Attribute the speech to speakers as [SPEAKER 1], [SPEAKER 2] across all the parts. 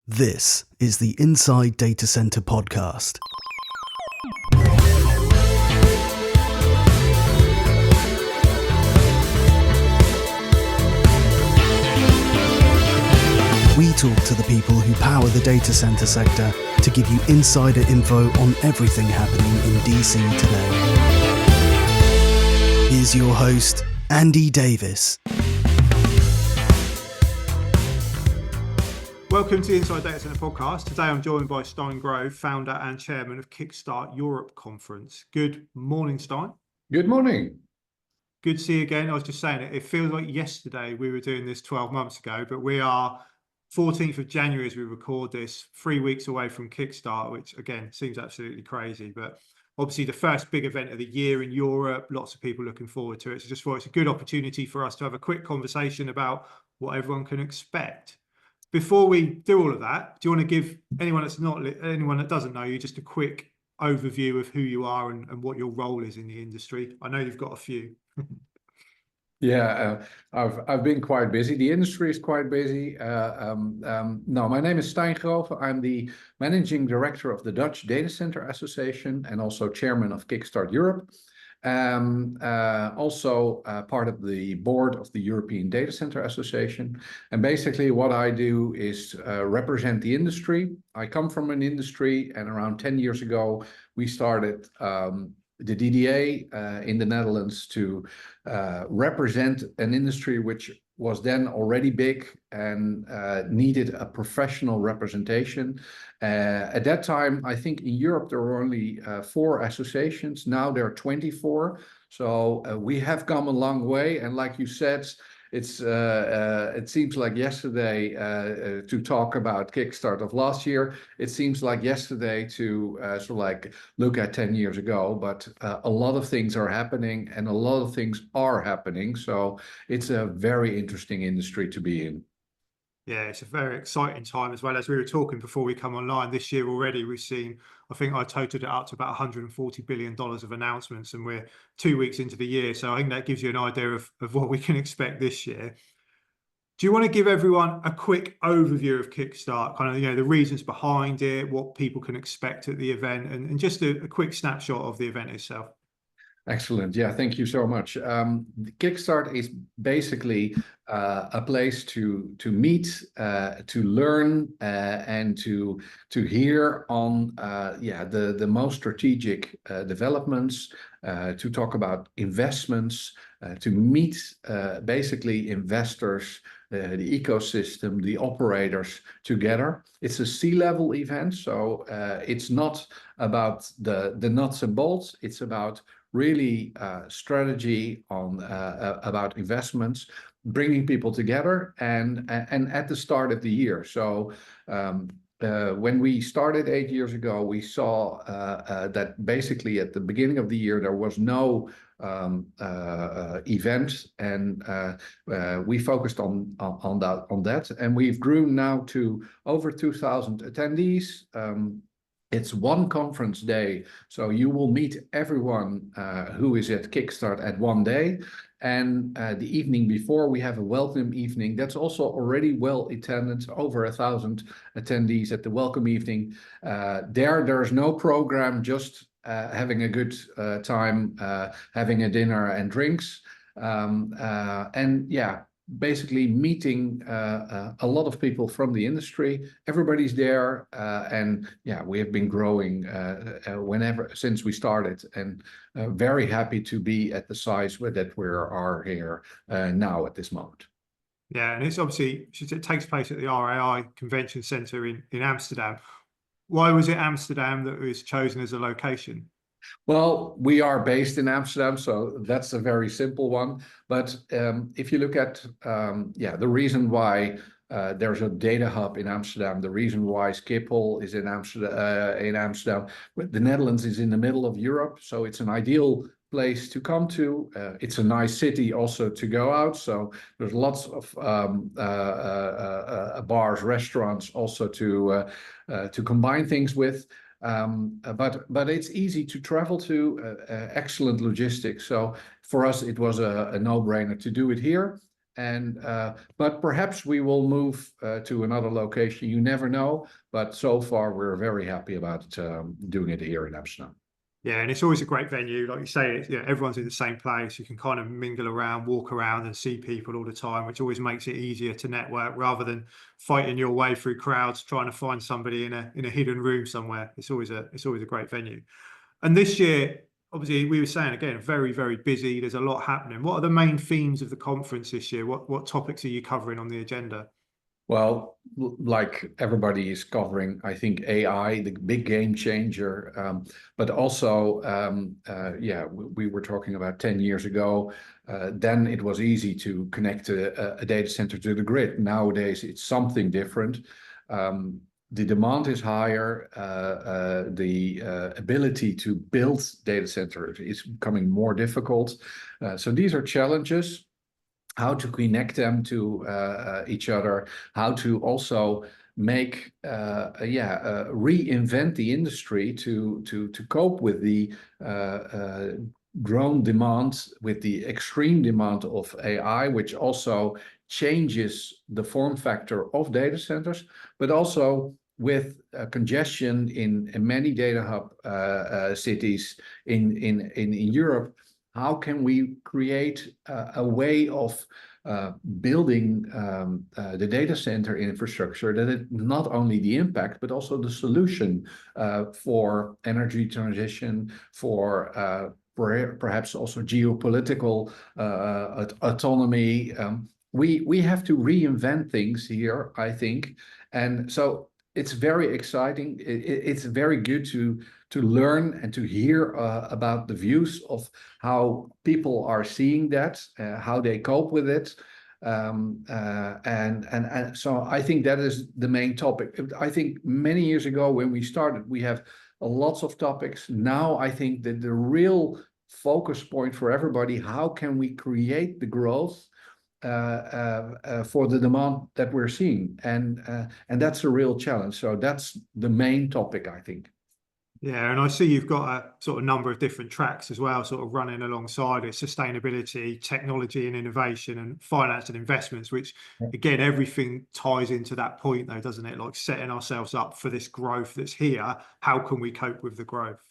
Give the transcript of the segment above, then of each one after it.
[SPEAKER 1] This is the Inside Data Center podcast. We talk to the people who power the data center sector to give you insider info on everything happening in DC today. Here's your host, Andy Davis.
[SPEAKER 2] Welcome to the Inside Data Center podcast. Today I'm joined by Stijn Grove, founder and chairman of Kickstart Europe Conference. Good morning, Stijn.
[SPEAKER 3] Good morning.
[SPEAKER 2] Good to see you again. I was just saying it feels like yesterday we were doing this 12 months ago, but we are 14th of January as we record this, 3 weeks away from Kickstart, which again seems absolutely crazy. But obviously the first big event of the year in Europe, lots of people looking forward to it. So just thought it's a good opportunity for us to have a quick conversation about what everyone can expect. Before we do all of that, do you want to give anyone that doesn't know you just a quick overview of who you are and what your role is in the industry? I know you've got a few.
[SPEAKER 3] I've been quite busy. The industry is quite busy. My name is Stijn Grove. I'm the managing director of the Dutch Data Center Association and also chairman of Kickstart Europe. Also part of the board of the European Data Center Association. And basically what I do is represent the industry. I come from an industry, and around 10 years ago, we started the DDA in the Netherlands to represent an industry which was then already big and needed a professional representation. At that time, I think in Europe there were only 4 associations. Now there are 24. So we have come a long way. And like you said, it seems like yesterday to talk about Kickstart of last year. It seems like yesterday to look at 10 years ago, but a lot of things are happening and a lot of things are happening. So it's a very interesting industry to be in.
[SPEAKER 2] Yeah, it's a very exciting time as well. As we were talking before we come online, this year already we've seen, I think I totaled it up to about $140 billion of announcements, and we're 2 weeks into the year. So I think that gives you an idea of what we can expect this year. Do you want to give everyone a quick overview of Kickstart, kind of, the reasons behind it, what people can expect at the event, and just a quick snapshot of the event itself?
[SPEAKER 3] Excellent. Yeah, thank you so much. Kickstart is basically a place to meet, to learn, and to hear on the most strategic developments, to talk about investments, to meet basically investors, the ecosystem, the operators together. It's a C-level event, so it's not about the nuts and bolts. It's about really strategy on about investments, bringing people together, and at the start of the year. So when we started 8 years ago, we saw that basically at the beginning of the year there was no event, and we focused on that, and we've grown now to over 2,000 attendees. It's one conference day, so you will meet everyone who is at Kickstart at one day. And the evening before, we have a welcome evening that's also already well attended, over 1,000 attendees at the welcome evening. There's no program, just having a good time, having a dinner and drinks. Basically meeting a lot of people from the industry. Everybody's there, we have been growing since we started, and very happy to be at the size that we are here now at this moment.
[SPEAKER 2] Yeah, and it's obviously, it takes place at the RAI Convention Centre in Amsterdam. Why was it Amsterdam that was chosen as a location?
[SPEAKER 3] Well, we are based in Amsterdam, so that's a very simple one. But if you look at the reason why there's a data hub in Amsterdam, the reason why Schiphol is in Amsterdam, the Netherlands is in the middle of Europe, so it's an ideal place to come to. It's a nice city also to go out, so there's lots of bars, restaurants also to combine things with. But it's easy to travel to, excellent logistics. So for us, it was a no-brainer to do it here. And but perhaps we will move to another location. You never know. But so far, we're very happy about doing it here in Amsterdam.
[SPEAKER 2] Yeah, and it's always a great venue. Like you say, everyone's in the same place. You can kind of mingle around, walk around and see people all the time, which always makes it easier to network rather than fighting your way through crowds, trying to find somebody in a hidden room somewhere. It's always a great venue. And this year, obviously, we were saying again, very, very busy. There's a lot happening. What are the main themes of the conference this year? What topics are you covering on the agenda?
[SPEAKER 3] Well, like everybody is covering, I think AI, the big game changer, but also, we were talking about 10 years ago. Then it was easy to connect a data center to the grid. Nowadays, it's something different. The demand is higher. The ability to build data centers is becoming more difficult. So these are challenges. How to connect them to each other, how to also make reinvent the industry to cope with the grown demand, with the extreme demand of AI, which also changes the form factor of data centers, but also with congestion in many data hub cities in Europe. How can we create a way of building the data center infrastructure that it not only the impact, but also the solution for energy transition, for perhaps also geopolitical autonomy. We have to reinvent things here, I think. And so it's very exciting. It's very good to learn and to hear about the views of how people are seeing that, how they cope with it. And so I think that is the main topic. I think many years ago when we started, we have lots of topics. Now I think that the real focus point for everybody, how can we create the growth for the demand that we're seeing, and that's a real challenge. So that's the main topic, I think.
[SPEAKER 2] Yeah, and I see you've got a sort of number of different tracks as well, sort of running alongside it: sustainability, technology and innovation, and finance and investments. Which, again, everything ties into that point, though, doesn't it? Like setting ourselves up for this growth that's here. How can we cope with the growth?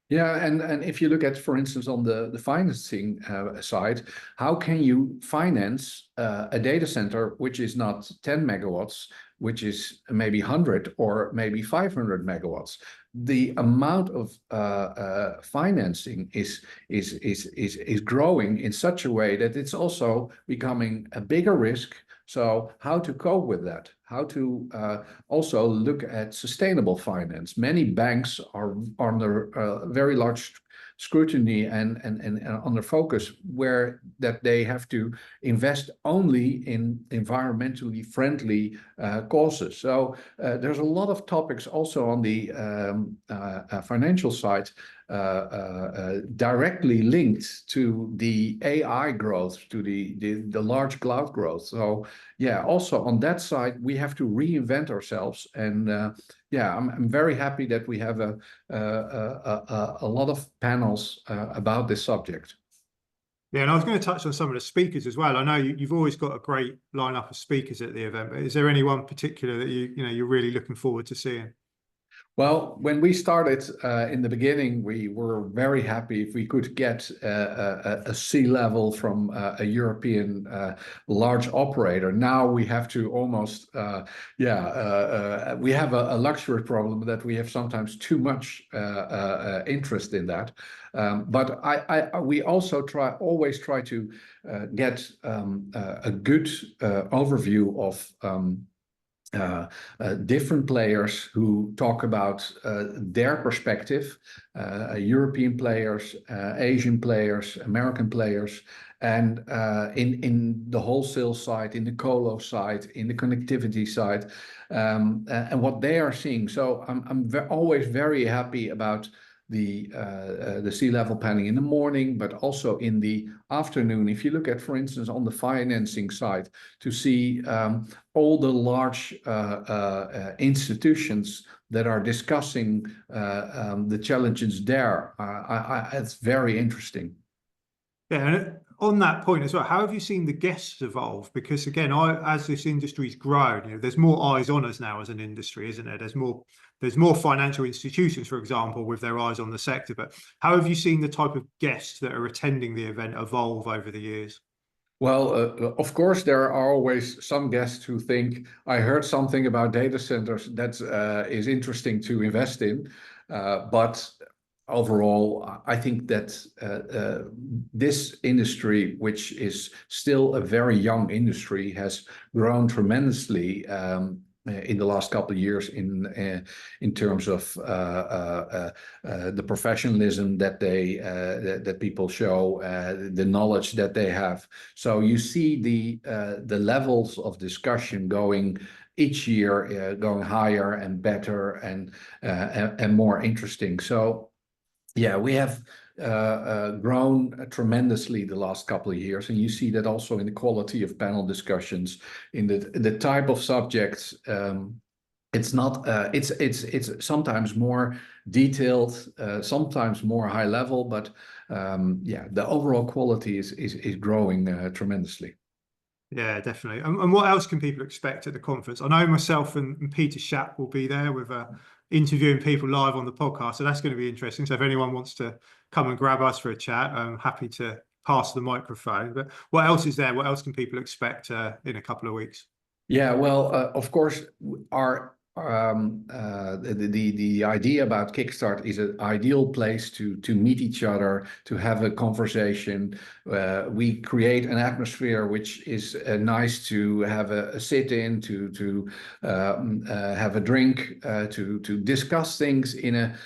[SPEAKER 3] Yeah, and if you look at, for instance, on the financing side, how can you finance a data center which is not 10 megawatts, which is maybe 100 or maybe 500 megawatts? The amount of financing is growing in such a way that it's also becoming a bigger risk. So how to cope with that? How to also look at sustainable finance? Many banks are under very large scrutiny and under focus, where that they have to invest only in environmentally friendly causes. So there's a lot of topics also on the financial side directly linked to the AI growth, to the large cloud growth. So yeah, also on that side, we have to reinvent ourselves. And I'm very happy that we have a lot of panels about this subject.
[SPEAKER 2] Yeah, and I was going to touch on some of the speakers as well. I know you've always got a great lineup of speakers at the event, but is there anyone particular that you're really looking forward to seeing?
[SPEAKER 3] Well, when we started in the beginning, we were very happy if we could get a C-level from a European large operator. Now we have to almost, we have a luxury problem that we have sometimes too much interest in that. But we also always try to get a good overview of different players who talk about their perspective, European players, Asian players, American players, and in the wholesale side, in the colo side, in the connectivity side, and what they are seeing. So I'm always very happy about the C-level panel in the morning, but also in the afternoon. If you look at, for instance, on the financing side, to see all the large institutions that are discussing the challenges there, it's very interesting.
[SPEAKER 2] Yeah, and on that point as well, how have you seen the guests evolve? Because again, as this industry's grown, you know, there's more eyes on us now as an industry, isn't there? There's more financial institutions, for example, with their eyes on the sector. But how have you seen the type of guests that are attending the event evolve over the years?
[SPEAKER 3] Well, of course, there are always some guests who think, I heard something about data centers that is interesting to invest in. But overall, I think that this industry, which is still a very young industry, has grown tremendously in the last couple of years in terms of the professionalism that that people show, the knowledge that they have. So you see the levels of discussion going each year, going higher and better and more interesting. So yeah, we have grown tremendously the last couple of years, and you see that also in the quality of panel discussions, in the type of subjects. It's not. It's sometimes more detailed, sometimes more high level, but yeah, the overall quality is growing tremendously.
[SPEAKER 2] Yeah, definitely. And what else can people expect at the conference? I know myself and Peter Schaap will be there with interviewing people live on the podcast, so that's going to be interesting. So if anyone wants to come and grab us for a chat, I'm happy to pass the microphone. But what else is there? What else can people expect in a couple of weeks?
[SPEAKER 3] Yeah, well, of course, our the idea about Kickstart is an ideal place to meet each other, to have a conversation. We create an atmosphere which is nice to have a sit in, to have a drink, to discuss things in a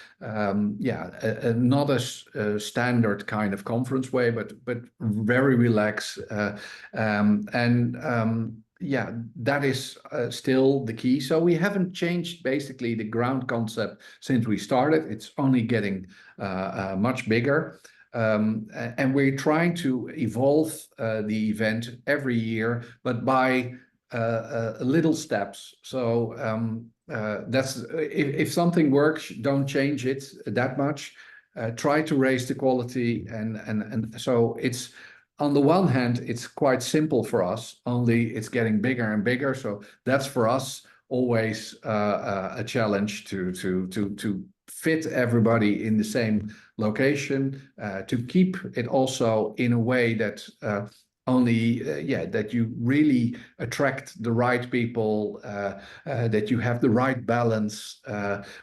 [SPEAKER 3] not a standard kind of conference way, but very relaxed yeah, that is still the key. So we haven't changed basically the ground concept since we started. It's only getting much bigger. And we're trying to evolve the event every year, but by little steps. So that's if something works, don't change it that much. Try to raise the quality, and so it's. On the one hand, it's quite simple for us, only it's getting bigger and bigger. So that's for us always a challenge to fit everybody in the same location, to keep it also in a way that that you really attract the right people, that you have the right balance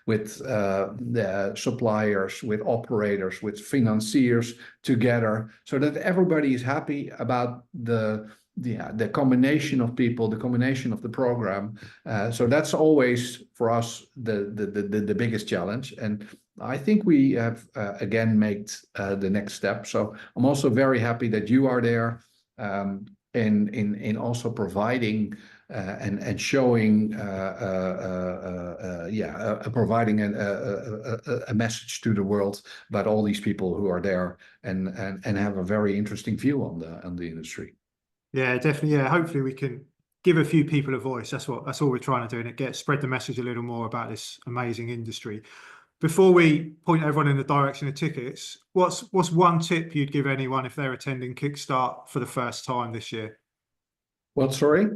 [SPEAKER 3] with the suppliers, with operators, with financiers together, so that everybody is happy about the combination of people, the combination of the program. So that's always for us the biggest challenge. And I think we have again made the next step. So I'm also very happy that you are there. In also providing and showing providing a message to the world about all these people who are there and have a very interesting view on the industry.
[SPEAKER 2] Yeah, definitely. Yeah, hopefully we can give a few people a voice. That's all we're trying to do, and spread the message a little more about this amazing industry. Before we point everyone in the direction of tickets, what's one tip you'd give anyone if they're attending Kickstart for the first time this year?
[SPEAKER 3] What, sorry?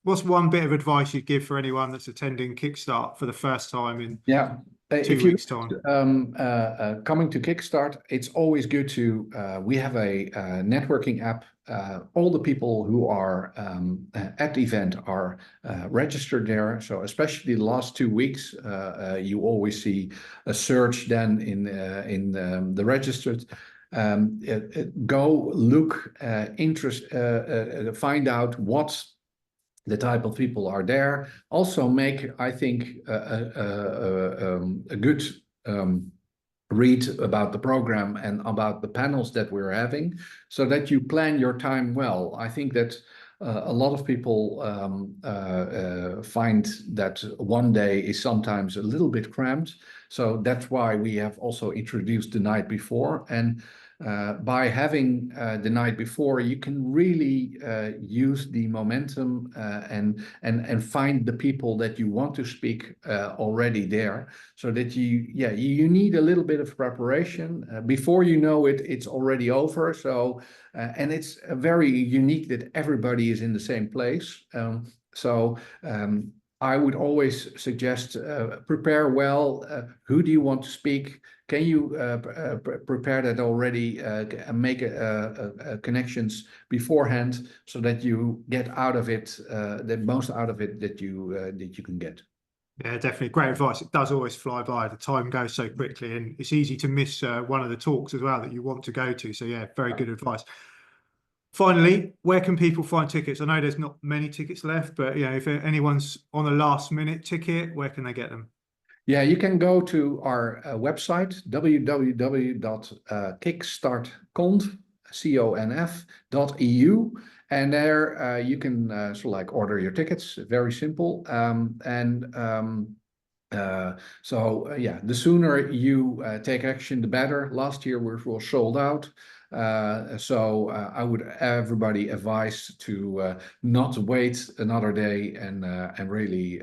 [SPEAKER 2] What's one bit of advice you'd give for anyone that's attending Kickstart for the first time in 2 weeks' time?
[SPEAKER 3] Coming to Kickstart, it's always good to, we have a networking app. All the people who are at the event are registered there. So especially the last 2 weeks, you always see a surge then in the registered. Go look, find out what the type of people are there. Also make, I think, a good read about the program and about the panels that we're having, so that you plan your time well. I think that a lot of people find that one day is sometimes a little bit cramped. So that's why we have also introduced the night before. And by having the night before, you can really use the momentum and find the people that you want to speak already there, so that you need a little bit of preparation. Before you know it, it's already over. So and it's very unique that everybody is in the same place. I would always suggest prepare well. Who do you want to speak? Can you prepare that already and make connections beforehand, so that you get out of it the most out of it that you can get?
[SPEAKER 2] Yeah, definitely. Great advice. It does always fly by. The time goes so quickly, and it's easy to miss one of the talks as well that you want to go to. So yeah, very good advice. Finally, where can people find tickets? I know there's not many tickets left, but if anyone's on a last minute ticket, where can they get them?
[SPEAKER 3] Yeah, you can go to our website, www.kickstartconf.eu, and there you can order your tickets. Very simple. The sooner you take action, the better. Last year we were sold out. I would everybody advise to not wait another day and really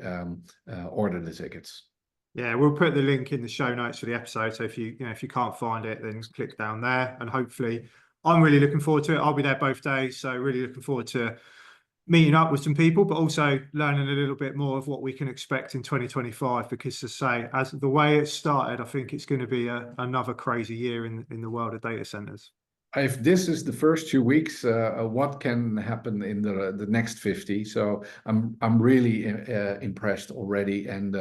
[SPEAKER 3] order the tickets.
[SPEAKER 2] Yeah, we'll put the link in the show notes for the episode. So if you can't find it, then click down there. And hopefully, I'm really looking forward to it. I'll be there both days, so really looking forward to meeting up with some people, but also learning a little bit more of what we can expect in 2025. Because to say, as the way it started, I think it's going to be another crazy year in the world of data centers.
[SPEAKER 3] If this is the first 2 weeks, what can happen in the next 50? So I'm really impressed already, and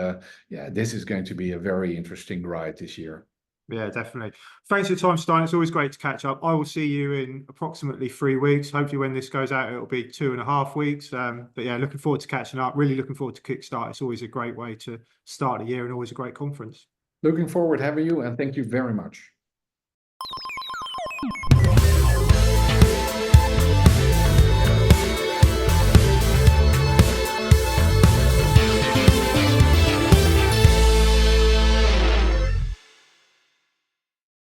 [SPEAKER 3] this is going to be a very interesting ride this year.
[SPEAKER 2] Yeah, definitely. Thanks for your time, Stijn. It's always great to catch up. I will see you in approximately 3 weeks. Hopefully when this goes out, it'll be 2.5 weeks. But yeah, looking forward to catching up. Really looking forward to Kickstart. It's always a great way to start the year and always a great conference.
[SPEAKER 3] Looking forward to having you, and thank you very much.